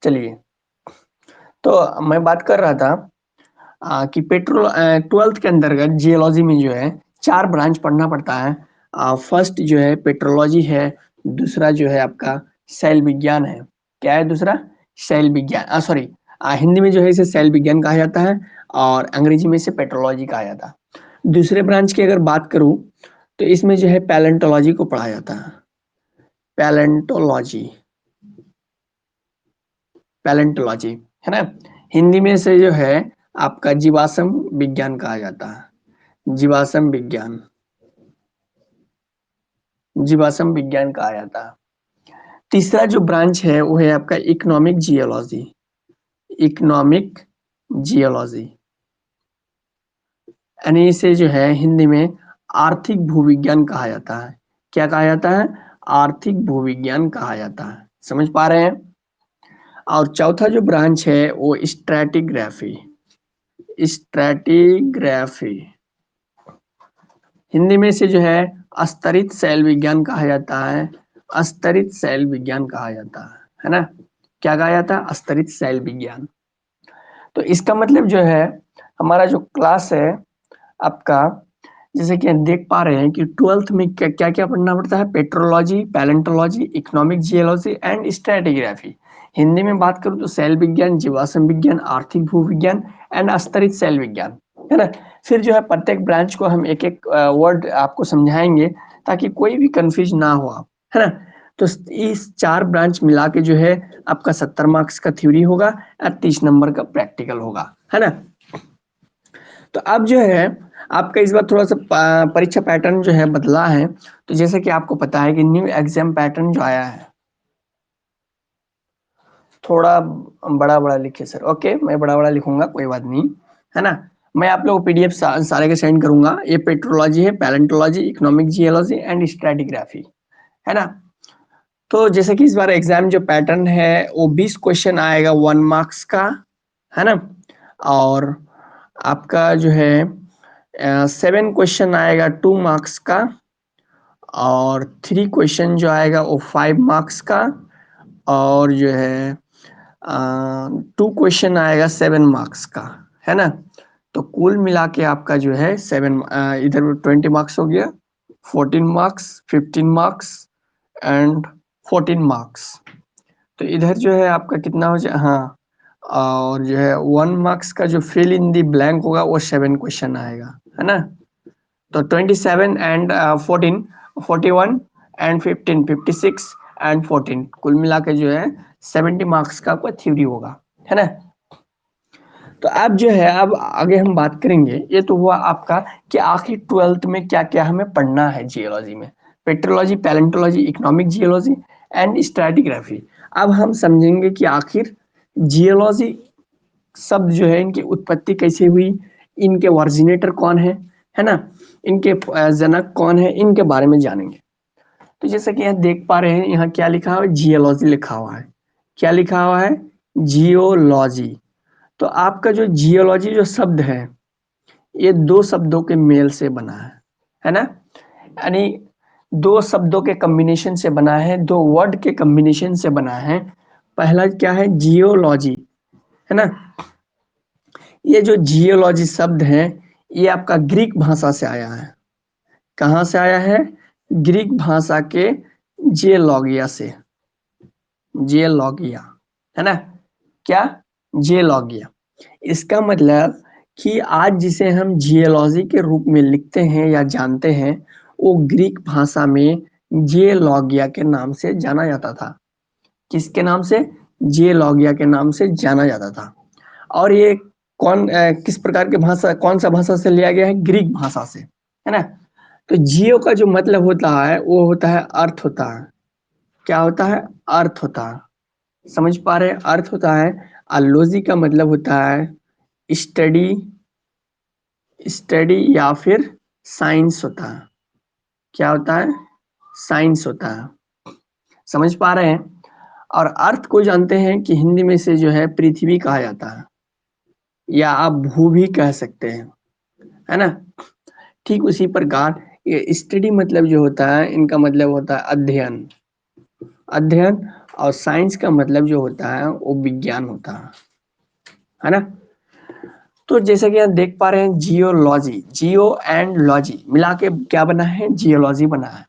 चलिए, तो मैं बात कर रहा था कि पेट्रोल 12th के अंतर्गत जियोलॉजी में जो है 4 ब्रांच पढ़ना पड़ता है। फर्स्ट जो है पेट्रोलॉजी है, दूसरा जो है आपका शैल विज्ञान है। क्या है दूसरा? शैल विज्ञान, सॉरी, हिंदी में जो है इसे शैल विज्ञान कहा जाता है और अंग्रेजी में इसे पेट्रोलॉजी कहा जाता है। दूसरे ब्रांच की अगर बात करूं तो इसमें जो है पैलेंटोलॉजी को पढ़ा जाता है। पैलेंटोलॉजी, पैलेंटोलॉजी है ना। हिंदी में से जो है आपका जीवाश्म विज्ञान कहा जाता है। जीवाश्म विज्ञान, जीवाश्म विज्ञान कहा जाता है। तीसरा जो ब्रांच है वो है आपका इकोनॉमिक जियोलॉजी। इकोनॉमिक जियोलॉजी यानी इसे जो है हिंदी में आर्थिक भूविज्ञान कहा जाता है। क्या कहा जाता है? आर्थिक भूविज्ञान कहा जाता है। समझ पा रहे हैं? और चौथा जो ब्रांच है वो स्ट्रैटिग्राफी। स्ट्रैटिग्राफी हिंदी में से जो है स्तरित शैल विज्ञान कहा जाता है। स्तरित शैल विज्ञान कहा जाता है ना। क्या कहा जाता है? स्तरित शैल विज्ञान। तो इसका मतलब जो है हमारा जो क्लास है आपका, जैसे कि हम देख पा रहे हैं कि 12th में क्या क्या क्या पढ़ना पड़ता है? Petrology, palaeontology, economic geology and stratigraphy. Hindi में बात करूं तो शैल विज्ञान, जीवाश्म विज्ञान, आर्थिक भूविज्ञान एंड स्तरित शैल विज्ञान, है ना। फिर जो है प्रत्येक ब्रांच को हम एक एक वर्ड आपको समझाएंगे ताकि कोई भी कंफ्यूज ना हो आप, है ना। तो इस 4 ब्रांच मिला के जो है आपका 70 मार्क्स का थ्योरी होगा और 30 नंबर का प्रैक्टिकल होगा, है ना। तो अब जो है आपका इस बार थोड़ा सा परीक्षा पैटर्न जो है बदला है। तो जैसे कि आपको पता है कि न्यू एग्जाम पैटर्न जो आया है, थोड़ा बड़ा बड़ा लिखिए सर। ओके, मैं बड़ा बड़ा लिखूंगा, कोई बात नहीं, है ना। मैं आप लोगों को पीडीएफ सारे के सेंड करूंगा। ये पेट्रोलॉजी है, palaeontology, economic geology and stratigraphy, है ना। तो जैसे कि इस बार एग्जाम जो पैटर्न है वो 20 क्वेश्चन आएगा 1 मार्क्स का, है ना। और आपका जो है 7 क्वेश्चन आएगा 2 मार्क्स का, और 3 क्वेश्चन जो आएगा वो 5 मार्क्स का, और जो है 2 क्वेश्चन आएगा 7 मार्क्स का, है ना। तो कुल मिला के आपका जो है 7 इधर 20 मार्क्स हो गया, 14 मार्क्स, 15 मार्क्स एंड 14 मार्क्स। तो इधर जो है आपका कितना हो जाए, हाँ, और जो है 1 मार्क्स का जो फिल इन दी ब्लैंक होगा वो 7 क्वेश्चन आएगा, है ना। तो 27 एंड 14, 41 एंड 15, 56 एंड 14, कुल मिला के जो है 70 मार्क्स का आपका थ्योरी होगा, है ना। तो अब जो है अब आगे हम बात करेंगे। ये तो हुआ आपका कि आखिर 12th में क्या क्या हमें पढ़ना है जियोलॉजी में। Petrology, palaeontology, economic geology and stratigraphy. अब हम समझेंगे कि आखिर जियोलॉजी शब्द जो है इनकी उत्पत्ति कैसे हुई, इनके ओरिजिनेटर कौन है ना, इनके जनक कौन है, इनके बारे में जानेंगे। तो जैसे कि यहाँ देख पा रहे हैं, यहाँ क्या लिखा हुआ है? जियोलॉजी लिखा हुआ है। क्या लिखा हुआ है? जियोलॉजी। तो आपका जो जियोलॉजी जो शब्द है ये 2 शब्दों के मेल से बना है ना। यानी 2 शब्दों के कॉम्बिनेशन से बना है, 2 वर्ड के कॉम्बिनेशन से बना है। पहला क्या है? जियोलॉजी, है ना। ये जो जियोलॉजी शब्द है ये आपका ग्रीक भाषा से आया है। कहाँ से आया है? ग्रीक भाषा के जियोलॉगिया से। जियोलॉगिया, है ना। क्या? जियोलॉगिया। इसका मतलब कि आज जिसे हम जियोलॉजी के रूप में लिखते हैं या जानते हैं वो ग्रीक भाषा में जियोलॉगिया के नाम से जाना जाता था। किसके नाम से? जियोलॉगिया के नाम से जाना जाता था। और ये किस प्रकार के भाषा, कौन सा भाषा से लिया गया है? ग्रीक भाषा से, है ना। तो जियो का जो मतलब होता है वो होता है अर्थ होता है। क्या होता है? अर्थ होता है। समझ पा रहे हैं? अर्थ होता है। और लॉजी का मतलब होता है स्टडी, स्टडी या फिर साइंस होता है। क्या होता है? साइंस होता है। समझ पा रहे हैं? और अर्थ को जानते हैं कि हिंदी में से जो है पृथ्वी कहा जाता है, या आप भू भी कह सकते हैं, है ना। ठीक उसी प्रकार ये स्टडी मतलब जो होता है इनका मतलब होता है अध्ययन, अध्ययन। और साइंस का मतलब जो होता है वो विज्ञान होता है ना। तो जैसे कि आप देख पा रहे हैं जियोलॉजी, जियो एंड लॉजी मिला के क्या बना है, जियोलॉजी बना है।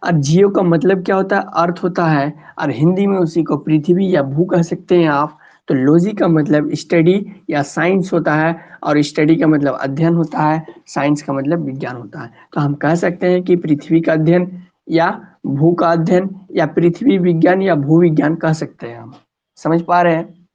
और जियो का मतलब क्या होता है, अर्थ होता है, और हिंदी में उसी को पृथ्वी या भू कह सकते हैं आप। तो लॉजी का मतलब स्टडी या साइंस होता है, और स्टडी का मतलब अध्ययन होता है, साइंस का मतलब विज्ञान होता है। तो हम कह सकते हैं कि पृथ्वी का अध्ययन या भू का अध्ययन या पृथ्वी विज्ञान या भू विज्ञान कह सकते हैं हम। समझ पा रहे हैं।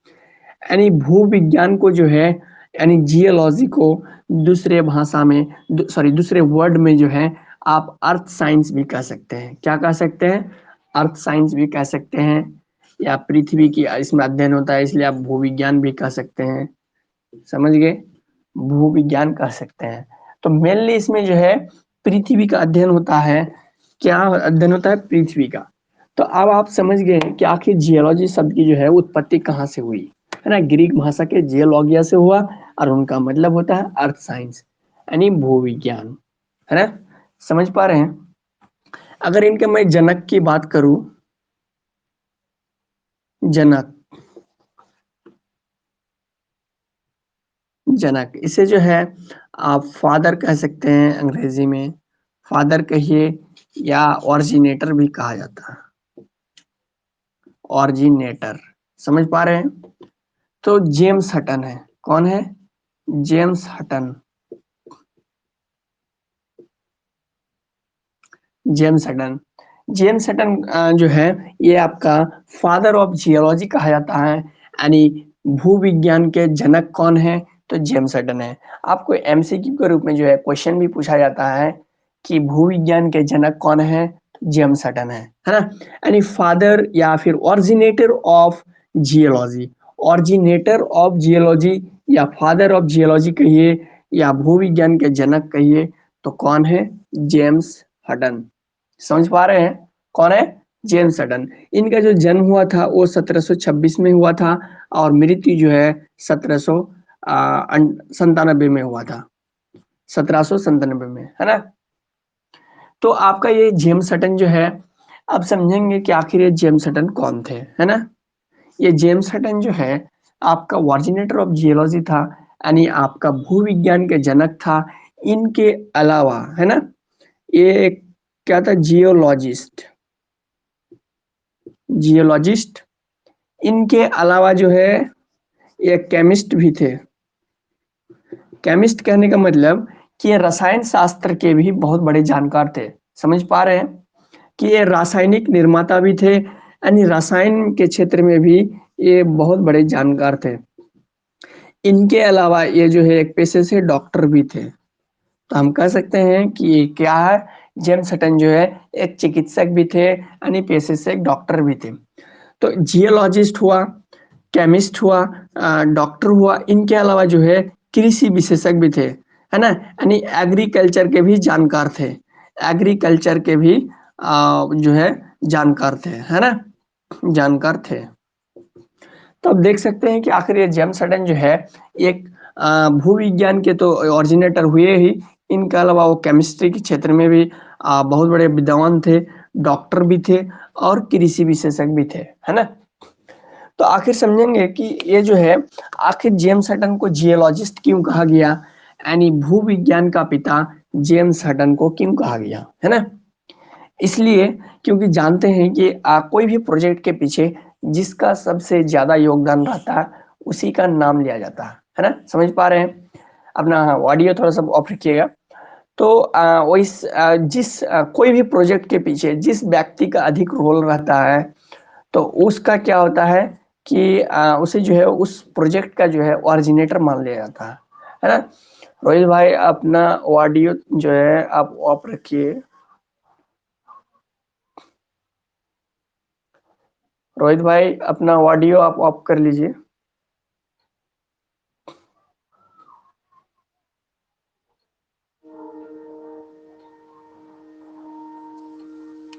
यानी भू विज्ञान को जो है, यानी जियोलॉजी को दूसरे भाषा में, सॉरी दूसरे वर्ड में जो है आप अर्थ साइंस भी कह सकते हैं। क्या कह सकते हैं, अर्थ साइंस भी कह सकते हैं, या पृथ्वी की इसमें अध्ययन होता है इसलिए आप भूविज्ञान भी कह सकते हैं। समझ गए, भूविज्ञान कह सकते हैं। तो मेनली इसमें जो है पृथ्वी का अध्ययन होता है। क्या अध्ययन होता है, पृथ्वी का। तो अब आप समझ गए कि आखिर जियोलॉजी शब्द की जो है उत्पत्ति कहाँ से हुई, है ना। ग्रीक भाषा के जियोलॉगिया से हुआ, और उनका मतलब होता है अर्थ साइंस यानी भूविज्ञान, है ना। समझ पा रहे हैं। अगर इनके मैं जनक की बात करूं, जनक, जनक इसे जो है आप फादर कह सकते हैं अंग्रेजी में, फादर कहिए, या ऑरिजिनेटर भी कहा जाता है, ऑरिजिनेटर। समझ पा रहे हैं। तो जेम्स हटन है, कौन है, James Hutton, James Hutton. James Hutton जो है ये आपका फादर ऑफ जियोलॉजी कहा जाता है, यानी भूविज्ञान के जनक कौन है, तो जेम्स हटन है। आपको एमसीक्यू के रूप में जो है क्वेश्चन भी पूछा जाता है कि भूविज्ञान के जनक कौन है, तो जेम्स हटन है ना। यानी फादर या फिर originator of geology, originator of geology या फादर ऑफ जियोलॉजी कहिए, या भूविज्ञान के जनक कहिए, तो कौन है, जेम्स हटन। समझ पा रहे हैं, कौन है, जेम्स हटन। इनका जो जन्म हुआ था वो 1726 में हुआ था, और मृत्यु जो है 1797 में हुआ था, 1797 में, है ना। तो आपका ये जेम्स हटन जो है, आप समझेंगे कि आखिर ये जेम्स हटन कौन थे, है ना। ये जेम्स हटन जो है आपका ऑरिजिनेटर ऑफ जियोलॉजी था, यानी आपका भूविज्ञान के जनक था। इनके अलावा, है ना, ये क्या था, जियोलॉजिस्ट, जियोलॉजिस्ट। इनके अलावा जो है ये केमिस्ट भी थे। केमिस्ट कहने का मतलब कि ये रसायन शास्त्र के भी बहुत बड़े जानकार थे। समझ पा रहे हैं कि ये रासायनिक निर्माता भी थे, यानी रसायन के क्षेत्र में भी ये बहुत बड़े जानकार थे। इनके अलावा ये जो है एक पेशे से डॉक्टर भी थे। तो हम कह सकते हैं कि ये क्या है, जेम्स हटन जो है एक चिकित्सक भी थे, यानी पेशे से एक डॉक्टर भी थे। तो जियोलॉजिस्ट हुआ, केमिस्ट हुआ, डॉक्टर हुआ, इनके अलावा जो है कृषि विशेषज्ञ भी थे, है ना, यानी एग्रीकल्चर के भी जानकार थे, एग्रीकल्चर के भी जो है जानकार थे, है ना, जानकार थे। तो आप देख सकते हैं कि आखिर ये जेम्स हटन जो है एक भूविज्ञान के तो ओरिजिनेटर हुए ही, इनके अलावा वो केमिस्ट्री के क्षेत्र में भी बहुत बड़े विद्वान थे, डॉक्टर भी थे, और कृषि विशेषज्ञ भी थे, है ना। तो आखिर समझेंगे कि ये जो है आखिर जेम्स हटन को जियोलॉजिस्ट क्यों कहा गया, यानी भूविज्ञान का पिता जेम्स हटन को क्यों कहा गया, है ना। इसलिए क्योंकि जानते हैं कि कोई भी प्रोजेक्ट के पीछे जिसका सबसे ज्यादा योगदान रहता है उसी का नाम लिया जाता है ना। समझ पा रहे हैं। अपना ऑडियो थोड़ा सा ऑफ रखिएगा। तो कोई भी प्रोजेक्ट के पीछे जिस व्यक्ति का अधिक रोल रहता है, तो उसका क्या होता है कि उसे जो है उस प्रोजेक्ट का जो है ऑरिजिनेटर मान लिया जाता है ना। रोहित भाई अपना ऑडियो जो है आप ऑफ रखिए। रोहित भाई अपना ऑडियो आप ऑफ कर लीजिए।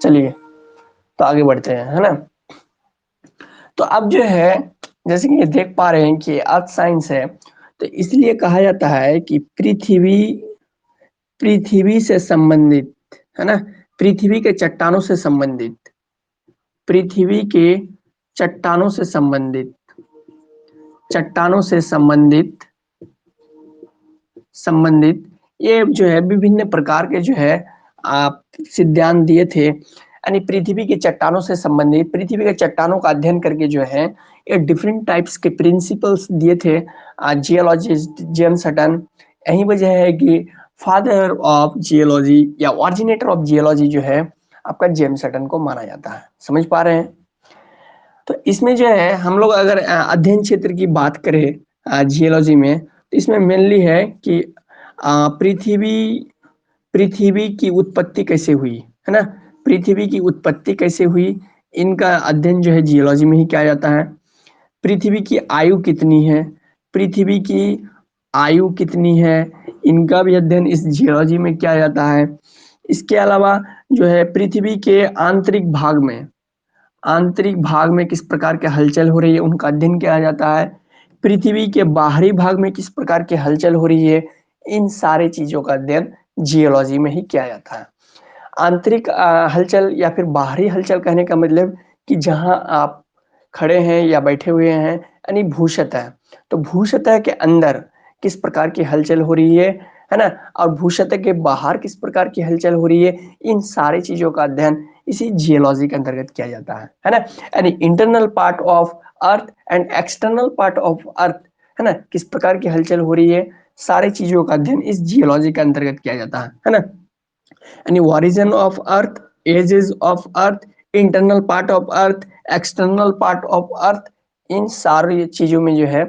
चलिए, तो आगे बढ़ते हैं, है ना। तो अब जो है जैसे कि ये देख पा रहे हैं कि अर्थ साइंस है, तो इसलिए कहा जाता है कि पृथ्वी, पृथ्वी से संबंधित, है ना, पृथ्वी के चट्टानों से संबंधित, पृथ्वी के चट्टानों से संबंधित ये जो है विभिन्न प्रकार के जो है आप सिद्धांत दिए थे, यानी पृथ्वी की चट्टानों से संबंधित, पृथ्वी के चट्टानों का अध्ययन करके जो है ये डिफरेंट टाइप्स के प्रिंसिपल्स दिए थे जियोलॉजिस्ट जेम्स हटन। यही वजह है कि फादर ऑफ जियोलॉजी या ऑरिजिनेटर ऑफ जियोलॉजी जो है आपका जेम्स हटन को माना जाता है। समझ पा रहे हैं? तो इसमें जो है हम लोग अगर अध्ययन क्षेत्र की बात करें जियोलॉजी में, तो इसमें मेनली है कि पृथ्वी पृथ्वी की उत्पत्ति कैसे हुई, है ना? पृथ्वी की उत्पत्ति कैसे हुई, इनका अध्ययन जो है जियोलॉजी में ही किया जाता है। पृथ्वी की आयु कितनी है, पृथ्वी की आयु कितनी है, इनका भी अध्ययन इस जियोलॉजी में किया जाता है। इसके अलावा जो है पृथ्वी के आंतरिक भाग में किस प्रकार के हलचल हो रही है, उनका अध्ययन किया जाता है। पृथ्वी के बाहरी भाग में किस प्रकार की हलचल हो रही है, इन सारे चीजों का अध्ययन जियोलॉजी में ही किया जाता है। आंतरिक हलचल या फिर बाहरी हलचल कहने का मतलब कि जहां आप खड़े हैं या बैठे हुए हैं, यानी भूसतह। तो भूसतह के अंदर किस प्रकार की हलचल हो रही है ना? और भूसतह के बाहर किस प्रकार की हलचल हो रही है, इन सारी चीजों का अध्ययन इसी जियोलॉजी के अंतर्गत किया जाता है ना? यानी internal part of earth and external part of अर्थ, है ना? किस प्रकार की हलचल हो रही है, सारी चीजों का अध्ययन इस जियोलॉजी के अंतर्गत किया जाता है ना? यानी origin of earth, ages of earth, internal part of earth, external part of earth, इन सारी चीजों में जो है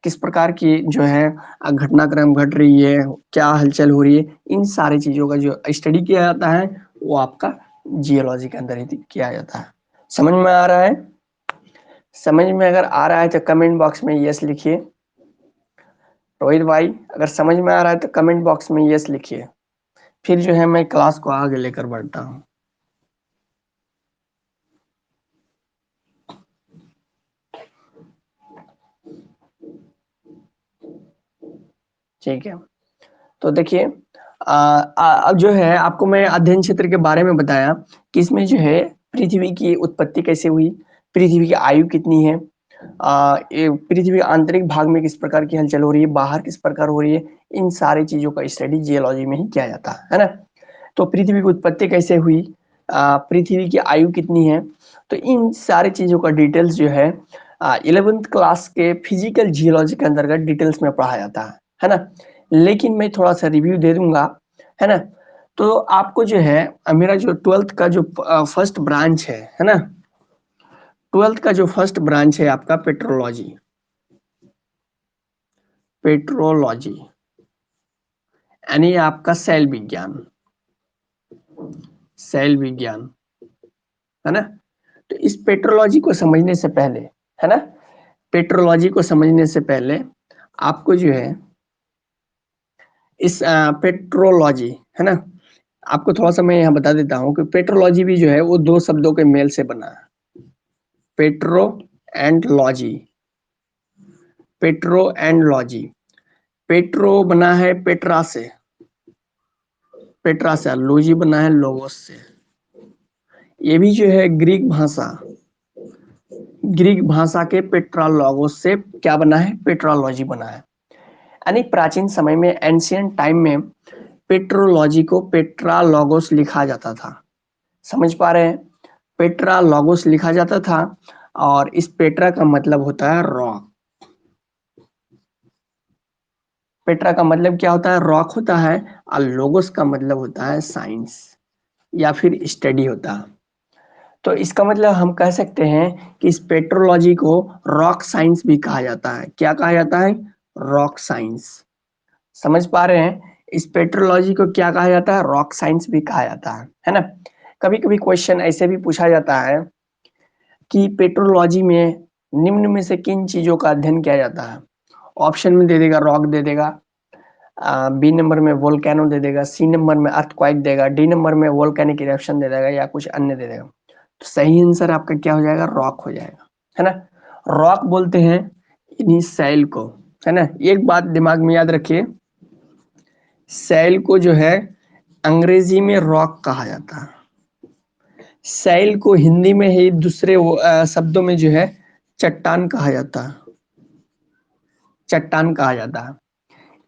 किस प्रकार की जो है घटनाक्रम घट रही है, क्या हलचल हो रही है, इन सारी चीजों का जो स्टडी किया जाता है वो आपका जियोलॉजी के अंदर ही किया जाता है। समझ में आ रहा है? समझ में अगर आ रहा है तो कमेंट बॉक्स में यस लिखिए। रोहित भाई अगर समझ में आ रहा है तो कमेंट बॉक्स में यस लिखिए, फिर जो है मैं क्लास को आगे लेकर बढ़ता हूँ। ठीक है, तो देखिए अब जो है आपको मैं अध्ययन क्षेत्र के बारे में बताया कि इसमें जो है पृथ्वी की उत्पत्ति कैसे हुई, पृथ्वी की आयु कितनी है, पृथ्वी के आंतरिक भाग में किस प्रकार की हलचल हो रही है, बाहर किस प्रकार हो रही है, इन सारी चीजों का स्टडी जियोलॉजी में ही किया जाता है ना? तो पृथ्वी की उत्पत्ति कैसे हुई, पृथ्वी की आयु कितनी है, तो इन सारी चीजों का डिटेल्स जो है 11th क्लास के फिजिकल जियोलॉजी के अंतर्गत डिटेल्स में पढ़ा जाता है ना? लेकिन मैं थोड़ा सा रिव्यू दे दूंगा, है ना? तो आपको जो है मेरा जो 12th का जो फर्स्ट ब्रांच है ना? 12th का जो फर्स्ट ब्रांच है आपका पेट्रोलॉजी, यानी आपका सेल विज्ञान, है ना? तो इस पेट्रोलॉजी को समझने से पहले, है ना, पेट्रोलॉजी को समझने से पहले आपको जो है इस पेट्रोलॉजी, है ना, आपको थोड़ा सा मैं यहाँ बता देता हूँ कि पेट्रोलॉजी भी जो है वो दो शब्दों के मेल से बना है, petro and logy. Petro and logy, petro बना है पेट्रा से, लॉजी बना है लोगोस से। ये भी जो है ग्रीक भाषा के पेट्रालोगोस से क्या बना है, पेट्रोलॉजी बना है। यानी प्राचीन समय में, एंशियंट टाइम में पेट्रोलॉजी को पेट्रालोगोस लिखा जाता था। समझ पा रहे हैं? पेट्रालोगोस लिखा जाता था, और इस पेट्रा का मतलब होता है रॉक। पेट्रा का मतलब क्या होता है, रॉक होता है, और लोगोस का मतलब होता है साइंस या फिर स्टडी होता है। तो इसका मतलब हम कह सकते हैं कि इस पेट्रोलॉजी को रॉक साइंस भी कहा जाता है। क्या कहा जाता है? Rock science. समझ पा रहे हैं? इस पेट्रोलॉजी को क्या कहा जाता है? रॉक साइंस भी कहा जाता है ना? कभी कभी क्वेश्चन ऐसे भी पूछा जाता है कि पेट्रोलॉजी में निम्न में से किन चीजों का अध्ययन किया जाता है? ऑप्शन में दे देगा रॉक दे देगा, बी नंबर में वोल्केनो दे देगा, सी नंबर में अर्थक्वेक देगा, डी नंबर में वोल्केनिक इरप्शन दे देगा, या कुछ अन्य दे देगा। तो सही आंसर आपका क्या हो जाएगा? रॉक हो जाएगा, है ना? रॉक बोलते हैं इन्हीं सैल को, है ना? एक बात दिमाग में याद रखिए, सैल को जो है अंग्रेजी में रॉक कहा जाता है। सेल को हिंदी में ही दूसरे शब्दों में जो है चट्टान कहा जाता है, चट्टान कहा जाता है।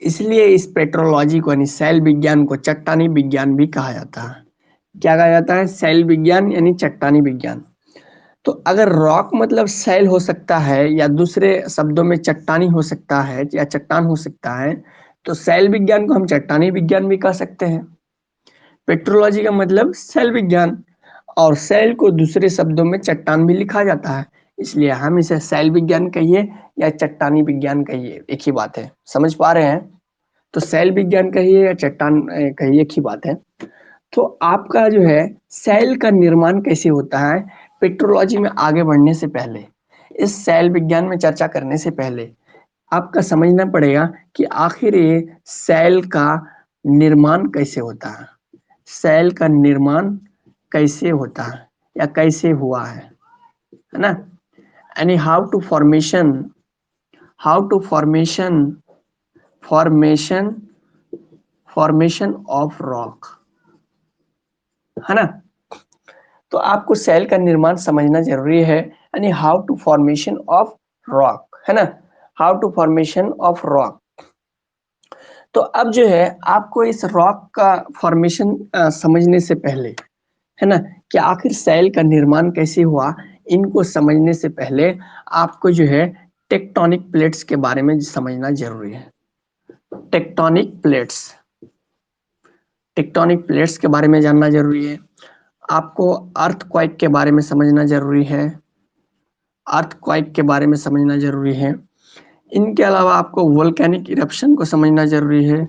इसलिए इस पेट्रोलॉजी को यानी सेल विज्ञान को चट्टानी विज्ञान भी कहा जाता है। क्या कहा जाता है? सेल विज्ञान यानी चट्टानी विज्ञान। तो अगर रॉक मतलब सेल हो सकता है या दूसरे शब्दों में चट्टानी हो सकता है या चट्टान हो सकता है, तो सेल विज्ञान को हम चट्टानी विज्ञान भी कह सकते हैं। पेट्रोलॉजी का मतलब सेल विज्ञान, और सेल को दूसरे शब्दों में चट्टान भी लिखा जाता है, इसलिए हम इसे सेल विज्ञान कहिए या चट्टानी विज्ञान कहिए, एक ही बात है। समझ पा रहे हैं? तो सेल विज्ञान कहिए या चट्टान कहिए, एक ही बात है। तो आपका जो है सेल का निर्माण कैसे होता है, पेट्रोलॉजी में आगे बढ़ने से पहले, इस सेल विज्ञान में चर्चा करने से पहले आपका समझना पड़ेगा कि आखिर ये सेल का निर्माण कैसे होता है, सेल का निर्माण कैसे होता है या कैसे हुआ है ना? यानी how to formation formation of rock, है ना? तो आपको सेल का निर्माण समझना जरूरी है, यानी how to formation of rock, है ना? How to formation of rock. तो अब जो है आपको इस रॉक का फॉर्मेशन समझने से पहले, है ना, कि आखिर सेल का निर्माण कैसे हुआ, इनको समझने से पहले आपको जो है टेक्टोनिक प्लेट्स के बारे में समझना जरूरी है। टेक्टोनिक प्लेट्स, टेक्टोनिक प्लेट्स के बारे में जानना जरूरी है। आपको अर्थक्वेक के बारे में समझना जरूरी है, अर्थक्वेक के बारे में समझना जरूरी है। इनके अलावा आपको वोल्केनिक इरप्शन को समझना जरूरी है,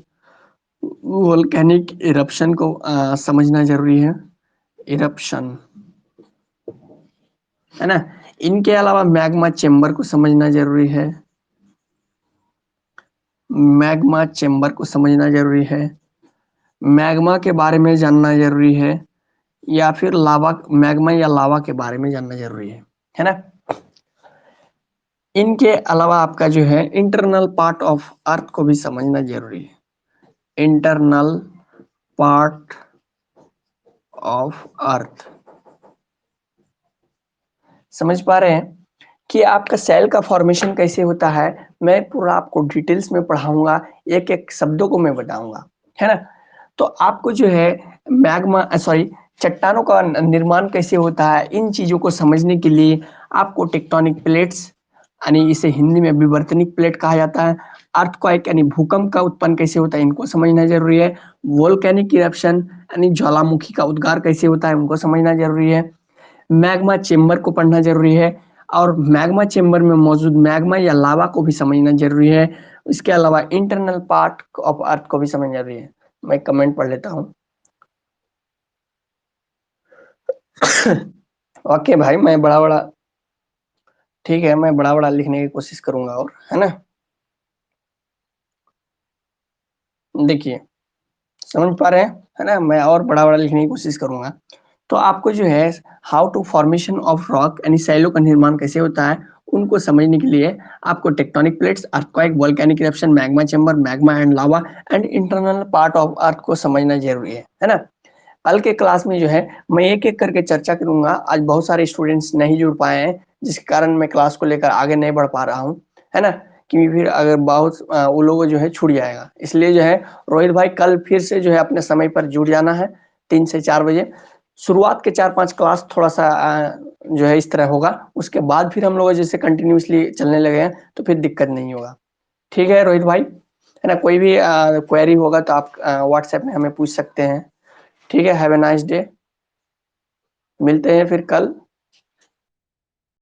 वोल्केनिक इरप्शन को समझना जरूरी है, इरप्शन, है ना? इनके अलावा मैग्मा चेम्बर को समझना जरूरी है, मैग्मा चेम्बर को समझना जरूरी है, मैग्मा के बारे में जानना जरूरी है, या फिर लावा, मैग्मा या लावा के बारे में जानना जरूरी है ना? इनके अलावा आपका जो है इंटरनल पार्ट ऑफ अर्थ को भी समझना जरूरी है, इंटरनल पार्ट ऑफ अर्थ। समझ पा रहे हैं कि आपका सेल का फॉर्मेशन कैसे होता है? मैं पूरा आपको डिटेल्स में पढ़ाऊंगा, एक एक शब्दों को मैं बताऊंगा, है ना? तो आपको जो है मैग्मा सॉरी चट्टानों का निर्माण कैसे होता है, इन चीजों को समझने के लिए आपको टेक्टोनिक प्लेट्स, यानी इसे हिंदी में विवर्तनिक प्लेट कहा जाता है, अर्थक्वेक यानी भूकंप का उत्पन्न कैसे होता है, इनको समझना जरूरी है, वोल्केनिक इरप्शन यानी ज्वालामुखी का उद्गार कैसे होता है, उनको समझना जरूरी है, मैग्मा चेम्बर को पढ़ना जरूरी है, और मैग्मा चेम्बर में मौजूद मैग्मा या लावा को भी समझना जरूरी है। इसके अलावा इंटरनल पार्ट ऑफ अर्थ को भी समझना जरूरी है। मैं कमेंट पढ़ लेता हूँ। ओके भाई, मैं बड़ा बड़ा, ठीक है, मैं बड़ा बड़ा लिखने की कोशिश करूंगा, और है ना? देखिए, समझ पा रहे हैं, है ना? मैं और बड़ा बड़ा लिखने की कोशिश करूंगा। तो आपको जो है how to formation of rock यानी सैलों का निर्माण कैसे होता है, उनको समझने के लिए आपको tectonic plates, earthquake, volcanic eruption, magma chamber, magma and lava and internal part of अर्थ को समझना जरूरी है ना? कल के क्लास में जो है मैं एक एक करके चर्चा करूंगा। आज बहुत सारे स्टूडेंट्स नहीं जुड़ पाए हैं, जिसके कारण मैं क्लास को लेकर आगे नहीं बढ़ पा रहा हूँ, है ना? क्योंकि फिर अगर बहुत वो लोगों जो है छूट जाएगा, इसलिए जो है रोहित भाई कल फिर से जो है अपने समय पर जुड़ जाना है, 3 से 4 बजे। शुरुआत के 4-5 क्लास थोड़ा सा जो है इस तरह होगा, उसके बाद फिर हम लोग जैसे कंटिन्यूसली चलने लगे हैं तो फिर दिक्कत नहीं होगा। ठीक है रोहित भाई, है ना? कोई भी क्वेरी होगा तो आप व्हाट्सएप में हमें पूछ सकते हैं। ठीक है, हैव ए नाइस डे, मिलते हैं फिर कल।